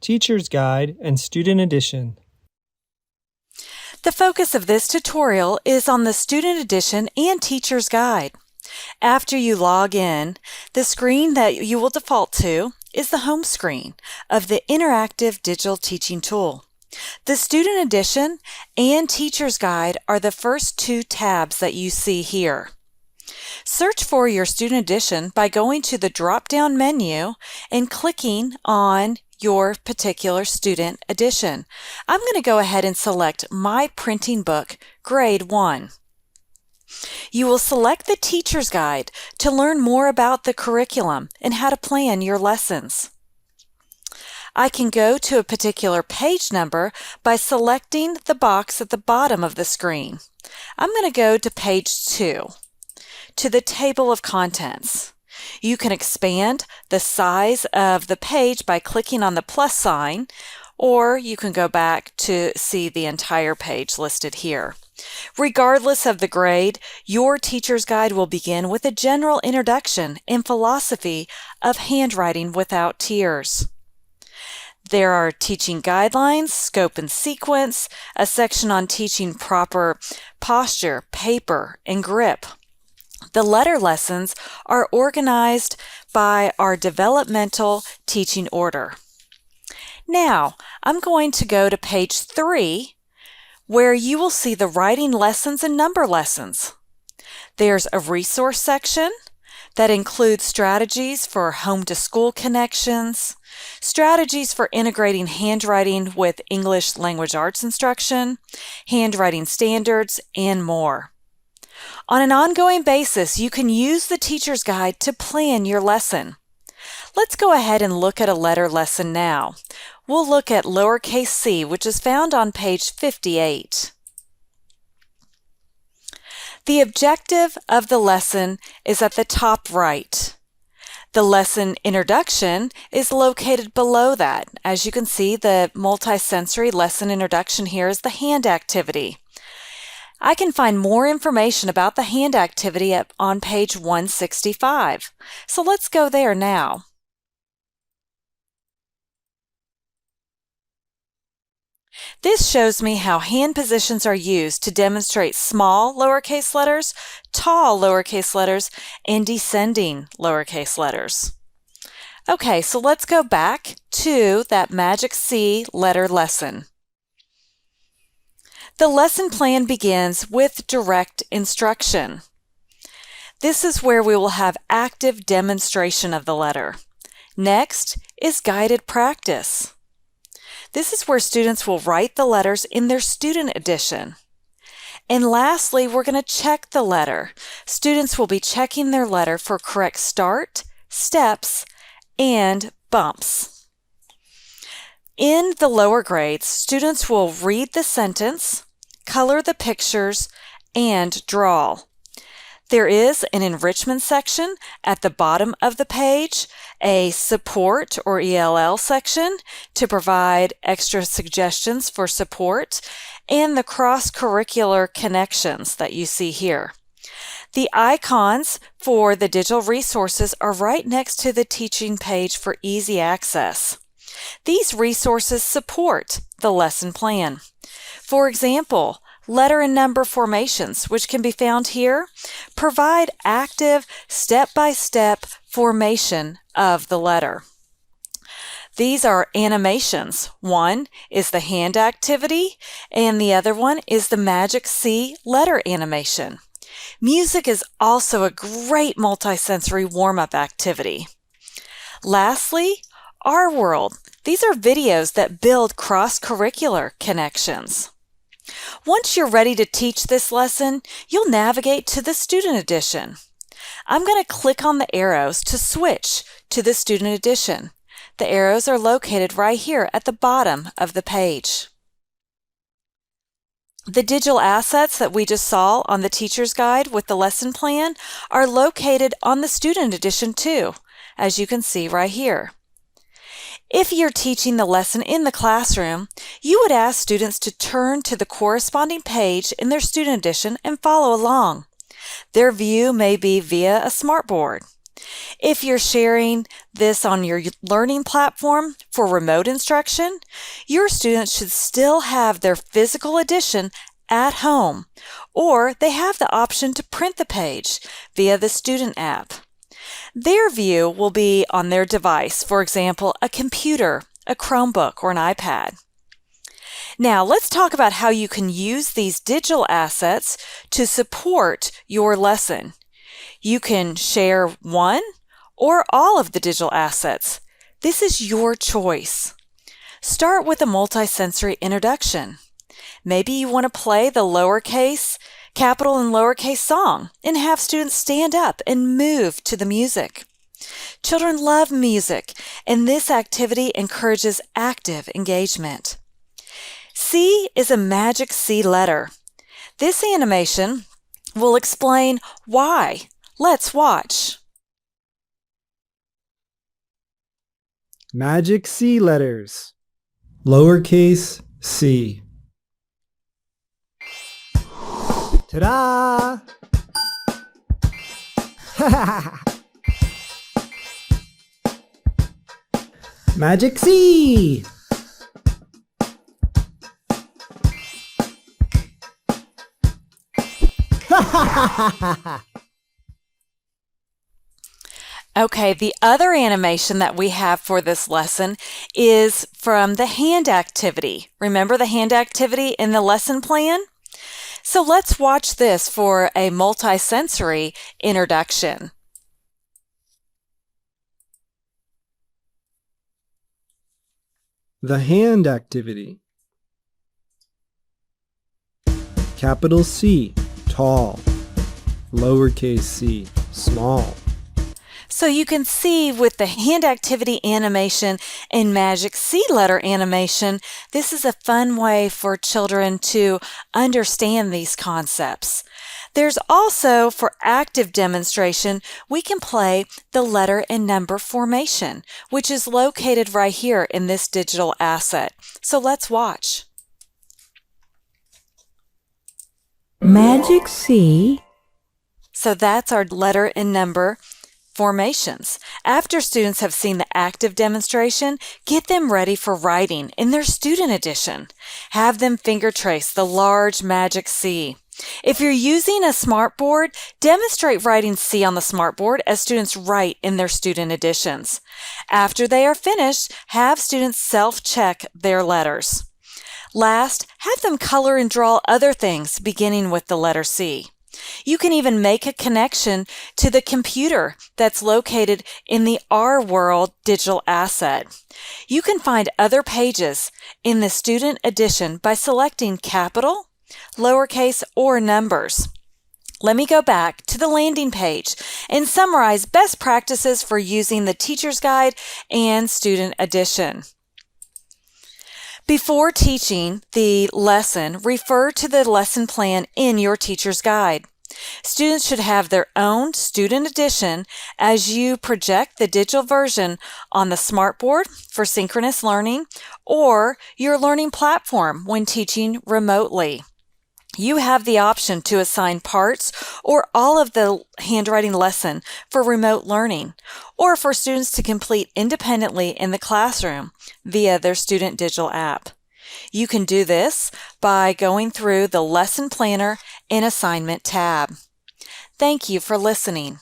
Teacher's Guide, and Student Edition. The focus of this tutorial is on the Student Edition and Teacher's Guide. After you log in, the screen that you will default to is the home screen of the interactive digital teaching tool. The Student Edition and Teacher's Guide are the first two tabs that you see here. Search for your Student Edition by going to the drop-down menu and clicking on your particular student edition. I'm going to go ahead and select My Printing Book, Grade 1. You will select the Teacher's Guide to learn more about the curriculum and how to plan your lessons. I can go to a particular page number by selecting the box at the bottom of the screen. I'm going to go to page 2, to the table of contents. You can expand the size of the page by clicking on the plus sign, or you can go back to see the entire page listed here. Regardless of the grade, your teacher's guide will begin with a general introduction and philosophy of handwriting without tears. There are teaching guidelines, scope and sequence, a section on teaching proper posture, paper, and grip. The letter lessons are organized by our developmental teaching order. Now, I'm going to go to page 3, where you will see the writing lessons and number lessons. There's a resource section that includes strategies for home-to-school connections, strategies for integrating handwriting with English language arts instruction, handwriting standards, and more. On an ongoing basis, you can use the teacher's guide to plan your lesson. Let's go ahead and look at a letter lesson now. We'll look at lowercase c, which is found on page 58. The objective of the lesson is at the top right. The lesson introduction is located below that. As you can see, the multisensory lesson introduction here is the hand activity. I can find more information about the hand activity on page 165. So let's go there now. This shows me how hand positions are used to demonstrate small lowercase letters, tall lowercase letters, and descending lowercase letters. Okay, so let's go back to that Magic C letter lesson. The lesson plan begins with direct instruction. This is where we will have active demonstration of the letter. Next is guided practice. This is where students will write the letters in their student edition. And lastly, we're going to check the letter. Students will be checking their letter for correct start, steps, and bumps. In the lower grades, students will read the sentence, color the pictures, and draw. There is an enrichment section at the bottom of the page, a support or ELL section to provide extra suggestions for support, and the cross-curricular connections that you see here. The icons for the digital resources are right next to the teaching page for easy access. These resources support the lesson plan. For example, letter and number formations, which can be found here, provide active step-by-step formation of the letter. These are animations. One is the hand activity, and the other one is the Magic C letter animation. Music is also a great multisensory warm-up activity. Lastly, Our World. These are videos that build cross-curricular connections. Once you're ready to teach this lesson, you'll navigate to the Student Edition. I'm going to click on the arrows to switch to the Student Edition. The arrows are located right here at the bottom of the page. The digital assets that we just saw on the teacher's guide with the lesson plan are located on the Student Edition too, as you can see right here. If you're teaching the lesson in the classroom, you would ask students to turn to the corresponding page in their Student Edition and follow along. Their view may be via a smartboard. If you're sharing this on your learning platform for remote instruction, your students should still have their physical edition at home, or they have the option to print the page via the student app. Their view will be on their device, for example, a computer, a Chromebook, or an iPad. Now, let's talk about how you can use these digital assets to support your lesson. You can share one or all of the digital assets. This is your choice. Start with a multisensory introduction. Maybe you want to play the lowercase, capital, and lowercase song and have students stand up and move to the music. Children love music, and this activity encourages active engagement. C is a magic C letter. This animation will explain why. Let's watch. Magic C letters. Lowercase c. Ta-da! Magic C! Okay, the other animation that we have for this lesson is from the hand activity. Remember the hand activity in the lesson plan? So let's watch this for a multisensory introduction. The hand activity. Capital C, tall. Lowercase c, small. So you can see with the hand activity animation and magic C letter animation, this is a fun way for children to understand these concepts. There's also, for active demonstration, we can play the letter and number formation, which is located right here in this digital asset. So let's watch. Magic C. So that's our letter and number formations. After students have seen the active demonstration, get them ready for writing in their student edition. Have them finger trace the large magic C. If you're using a smartboard, demonstrate writing C on the smartboard as students write in their student editions. After they are finished, have students self-check their letters. Last, have them color and draw other things beginning with the letter C. You can even make a connection to the computer that's located in the Our World digital asset. You can find other pages in the student edition by selecting capital, lowercase, or numbers. Let me go back to the landing page and summarize best practices for using the Teacher's Guide and Student Edition. Before teaching the lesson, refer to the lesson plan in your Teacher's Guide. Students should have their own student edition as you project the digital version on the smartboard for synchronous learning or your learning platform when teaching remotely. You have the option to assign parts or all of the handwriting lesson for remote learning or for students to complete independently in the classroom via their student digital app. You can do this by going through the Lesson Planner and Assignment tab. Thank you for listening.